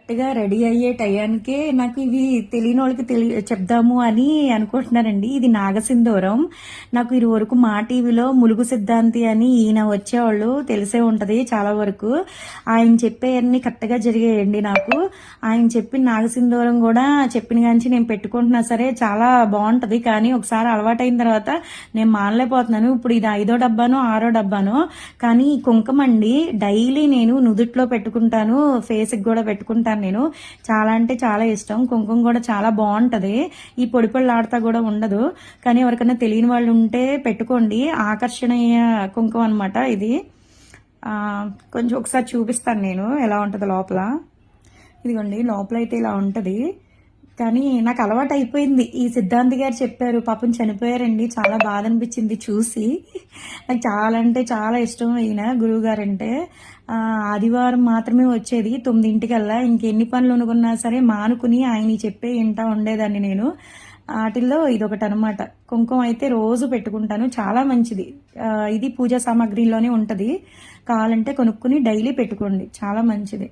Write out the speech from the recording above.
కరెక్ట్గా రెడీ అయ్యే టయానికే నాకు ఇవి తెలియని వాళ్ళకి చెప్దాము అని అనుకుంటున్నానండి. ఇది నాగసింధూరం. నాకు ఇది వరకు మా టీవీలో ములుగు సిద్ధాంతి అని ఈయన వచ్చేవాళ్ళు తెలిసే ఉంటది చాలా వరకు. ఆయన చెప్పేవన్నీ కరెక్ట్గా జరిగాయండి నాకు. ఆయన చెప్పిన నాగసింధూరం కూడా చెప్పిన కాంచి నేను పెట్టుకుంటున్నా సరే చాలా బాగుంటది. కానీ ఒకసారి అలవాటైన తర్వాత నేను మానలేకపోతున్నాను. ఇప్పుడు ఇది 5వ డబ్బాను 6వ డబ్బాను. కానీ ఈ కుంకుమ అండి డైలీ నేను నుదుట్లో పెట్టుకుంటాను, ఫేస్కి కూడా పెట్టుకుంటాను. నేను చాలా అంటే చాలా ఇష్టం. కుంకుమ కూడా చాలా బాగుంటది. ఈ పొడి పొడిలాడుతా కూడా ఉండదు. కానీ ఎవరికైనా తెలియని వాళ్ళు ఉంటే పెట్టుకోండి. ఆకర్షణీయ కుంకుమ అనమాట ఇది. కొంచెం ఒకసారి చూపిస్తాను నేను ఎలా ఉంటుందో లోపల. ఇదిగోండి లోపల అయితే ఇలా ఉంటుంది. కానీ నాకు అలవాటు అయిపోయింది. ఈ సిద్ధాంతి గారు చెప్పారు, పాపం చనిపోయారండి. చాలా బాధ అనిపించింది చూసి. నాకు చాలా అంటే చాలా ఇష్టం ఈయన గురువు గారు అంటే. ఆదివారం మాత్రమే వచ్చేది 9ంటికల్లా. ఇంకెన్ని పనులు అనుకున్నా సరే మానుకుని ఆయన చెప్పే ఇంటా ఉండేదాన్ని నేను. వాటిల్లో ఇదొకటి అనమాట. కుంకుమ అయితే రోజు పెట్టుకుంటాను, చాలా మంచిది. ఇది పూజా సామాగ్రిలోనే ఉంటుంది. కావాలంటే కొనుక్కుని డైలీ పెట్టుకోండి, చాలా మంచిది.